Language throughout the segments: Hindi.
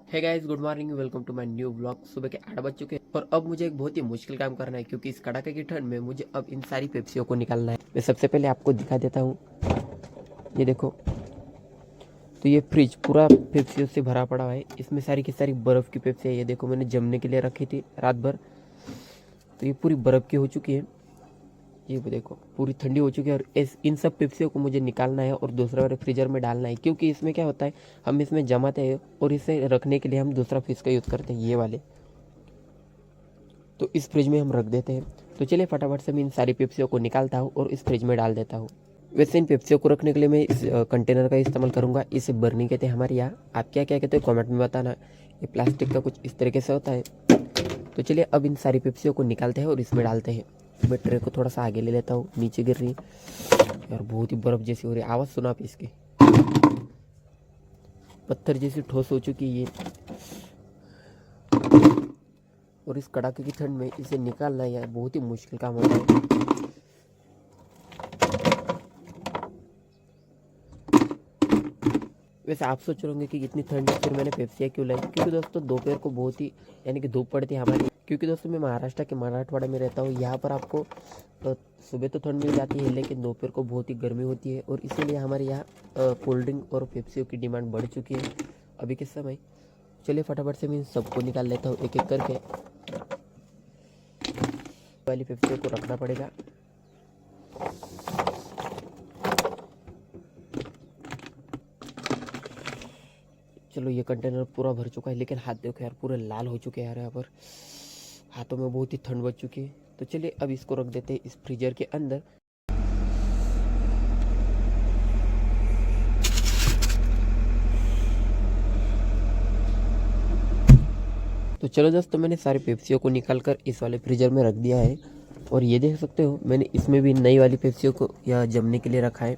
Hey guys, good morning, welcome to my new vlog. सुबह के 8 बज चुके हैं और अब मुझे एक बहुत ही मुश्किल काम करना है क्योंकि इस कड़ाके की ठंड में मुझे अब इन सारी पेप्सियों को निकालना है। मैं सबसे पहले आपको दिखा देता हूँ, ये देखो। तो ये फ्रिज पूरा पेप्सियों से भरा पड़ा है। इसमें सारी की सारी बर्फ़ की पेप्सी है। ये देखो, मैंने जमने के लिए रखी थी रात भर, तो ये पूरी बर्फ़ की हो चुकी है। ये देखो, पूरी ठंडी हो चुकी है और इन सब पेप्सियों को मुझे निकालना है और दूसरा वाले फ्रीजर में डालना है क्योंकि इसमें क्या होता है, हम इसमें जमाते हैं और इसे रखने के लिए हम दूसरा फ्रिज का यूज़ करते हैं, ये वाले। तो इस फ्रिज में हम रख देते हैं। तो चलिए फटाफट से मैं इन सारी पेप्सियों को निकालता हूँ और इस फ्रिज में डाल देता हूँ। वैसे इन पेप्सियों को रखने के लिए मैं इस कंटेनर का इस्तेमाल करूँगा। इसे बर्नी कहते हैं हमारे यहाँ। आप क्या क्या कहते हो कमेंट में बताना। ये प्लास्टिक का कुछ इस तरीके से होता है। तो चलिए अब इन सारी पेप्सियों को निकालते हैं और इसमें डालते हैं। मैं ट्रे को थोड़ा सा आगे ले लेता हूँ, नीचे गिर रही यार, बहुत ही बर्फ जैसी हो रही है। आवाज़ सुना आप इसकी, पत्थर जैसी ठोस हो चुकी है ये। और इस कड़ाके की ठंड में इसे निकालना यार बहुत ही मुश्किल काम होता है। वैसे आप सोच रहे होंगे कि इतनी ठंड है फिर मैंने पेप्सिया क्यों लाई, क्योंकि दोस्तों दोपहर को बहुत ही यानी कि धूप पड़ती है हमारी। क्योंकि दोस्तों मैं महाराष्ट्र के मराठवाड़ा में रहता हूँ। यहाँ पर आपको सुबह तो ठंड मिल जाती है लेकिन दोपहर को बहुत ही गर्मी होती है और इसीलिए हमारे यहाँ कोल्ड ड्रिंक और पेप्सियों की डिमांड बढ़ चुकी है अभी के समय। चलिए फटाफट से मैं सबको निकाल लेता हूँ एक एक करके। वाली पेप्सियों को रखना पड़ेगा। चलो ये कंटेनर पूरा भर चुका है लेकिन हाथ देखो यार, पूरे लाल हो चुके हैं यार। यहाँ पर हाथों में बहुत ही ठंड बच चुकी है। तो चलिए अब इसको रख देते हैं इस फ्रीजर के अंदर। तो चलो दोस्तों, मैंने सारे पेप्सियों को निकाल कर इस वाले फ्रीजर में रख दिया है और ये देख सकते हो मैंने इसमें भी नई वाली पेप्सियों को या जमने के लिए रखा है।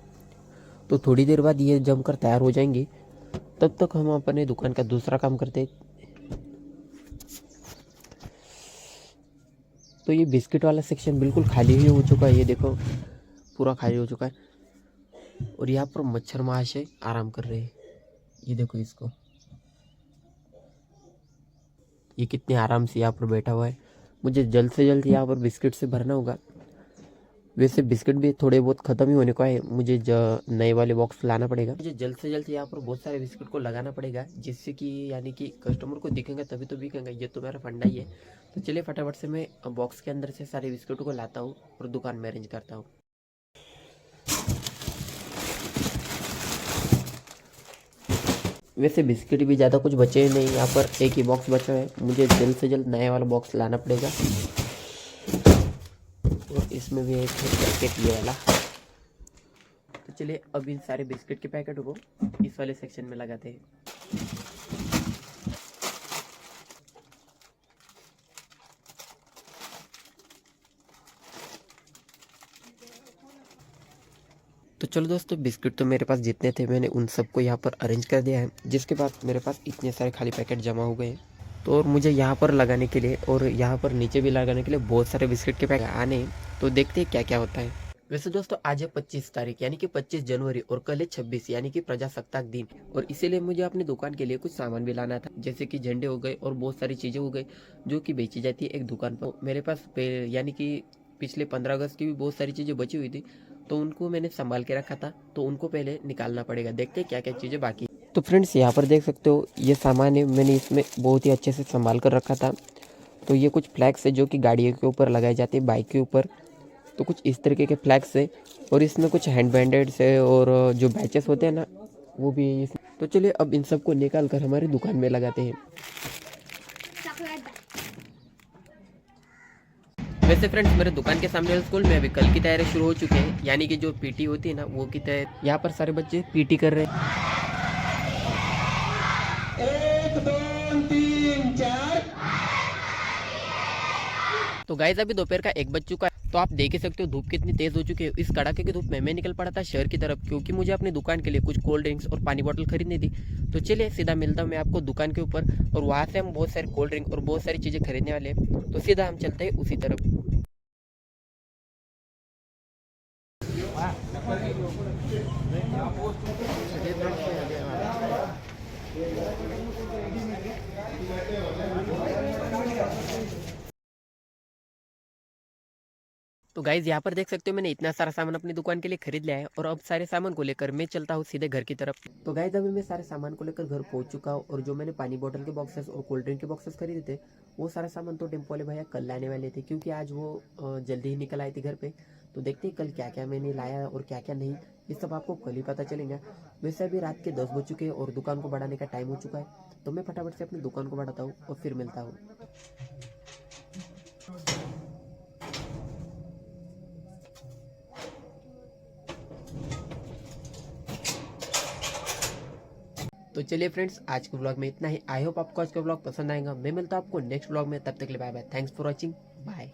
तो थोड़ी देर बाद ये जमकर तैयार हो जाएंगी, तब तक हम अपने दुकान का दूसरा काम करते हैं। तो ये बिस्किट वाला सेक्शन बिल्कुल खाली ही हो चुका है, ये देखो पूरा खाली हो चुका है। और यहाँ पर मच्छर महाशय आराम कर रहे हैं, ये देखो इसको, ये कितने आराम से यहाँ पर बैठा हुआ है। मुझे जल्द से जल्द यहाँ पर बिस्किट से भरना होगा। वैसे बिस्किट भी थोड़े बहुत ख़त्म ही होने को है, मुझे नए वाले बॉक्स लाना पड़ेगा। मुझे जल्द से जल्द यहाँ पर बहुत सारे बिस्किट को लगाना पड़ेगा जिससे कि यानी कि कस्टमर को दिखेंगे तभी तो बिकेंगे। ये तो मेरा फंडा ही है। तो चलिए फटाफट से मैं बॉक्स के अंदर से सारे बिस्किटों को लाता हूँ और दुकान में अरेंज करता हूँ। वैसे बिस्किट भी ज़्यादा कुछ बचे नहीं, यहाँ पर एक ही बॉक्स बचा है। मुझे जल्द से जल्द नया वाला बॉक्स लाना पड़ेगा और इसमें भी एक पैकेट ये वाला। तो चलिए अब इन सारे बिस्किट के पैकेटों को इस वाले सेक्शन में लगाते हैं। तो चलो दोस्तों, बिस्किट तो मेरे पास जितने थे मैंने उन सबको यहाँ पर अरेंज कर दिया है, जिसके बाद मेरे पास इतने सारे खाली पैकेट जमा हो गए। तो और मुझे यहाँ पर लगाने के लिए और यहाँ पर नीचे भी लगाने के लिए बहुत सारे बिस्किट के पैकेट आने। तो देखते हैं क्या क्या होता है। वैसे दोस्तों आज है 25 तारीख यानी कि 25 जनवरी और कल है 26 यानी कि प्रजासत्ताक दिन। और इसीलिए मुझे अपनी दुकान के लिए कुछ सामान भी लाना था, जैसे कि झंडे हो गए और बहुत सारी चीज़ें हो गई जो कि बेची जाती है एक दुकान पर। मेरे पास यानी कि पिछले 15 अगस्त की भी बहुत सारी चीज़ें बची हुई थी, तो उनको मैंने संभाल के रखा था। तो उनको पहले निकालना पड़ेगा। देखते हैं क्या क्या चीज़ें बाकी। तो फ्रेंड्स यहाँ पर देख सकते हो ये सामान है, मैंने इसमें बहुत ही अच्छे से संभाल कर रखा था। तो ये कुछ फ्लैग्स है जो कि गाड़ियों के ऊपर लगाए जाते हैं, बाइक के ऊपर। तो कुछ इस तरीके के फ्लैग्स है और इसमें कुछ हैंड बैंडेड्स है और जो बैचेस होते हैं ना वो भी है। तो चलिए अब इन सबको निकाल कर हमारी दुकान में लगाते हैं। वैसे फ्रेंड्स मेरे दुकान के सामने वाले स्कूल में अभी कल की तैयारी शुरू हो चुकी है, यानी कि जो पीटी होती है ना वो की तैयारी। यहाँ पर सारे बच्चे पीटी कर रहे हैं। 1 2 3 4। तो गाइस अभी दोपहर का 1 बज चुका है। तो आप देख ही सकते हो धूप कितनी तेज हो चुकी है। इस कड़ाके की धूप में मैं निकल पड़ा था शहर की तरफ, क्योंकि मुझे अपनी दुकान के लिए कुछ कोल्ड ड्रिंक्स और पानी बोतल खरीदनी थी। तो चलिए सीधा मिलता हूँ मैं आपको दुकान के ऊपर और वहाँ से हम बहुत सारे कोल्ड ड्रिंक और बहुत सारी चीज़ें खरीदने वाले हैं। तो सीधा हम चलते हैं उसी तरफ। तो गाइज यहाँ पर देख सकते हो मैंने इतना सारा सामान अपनी दुकान के लिए खरीद लिया है और अब सारे सामान को लेकर मैं चलता हूँ सीधे घर की तरफ। तो गाइज अभी मैं सारे सामान को लेकर घर पहुंच चुका हूँ और जो मैंने पानी बोतल के बॉक्सेस और कोल्ड ड्रिंक के बॉक्सेस खरीदे थे वो सारा सामान तो टेम्पो वाले भैया कल लाने वाले थे, क्योंकि आज वो जल्दी ही निकल आए थे घर पे। तो देखते हैं कल क्या क्या मैंने लाया और क्या क्या नहीं, ये सब आपको कल ही पता चलेगा। वैसे अभी रात के 10 बज चुके हैं और दुकान को बढ़ाने का टाइम हो चुका है, तो मैं फटाफट से अपनी दुकान को बढ़ाता हूँ और फिर मिलता हूँ। तो चलिए फ्रेंड्स, आज के ब्लॉग में इतना ही। आई होप आपको आज का ब्लॉग पसंद आएगा। मैं मिलता हूँ आपको नेक्स्ट ब्लॉग में, तब तक के लिए bye bye. Thanks for watching, bye.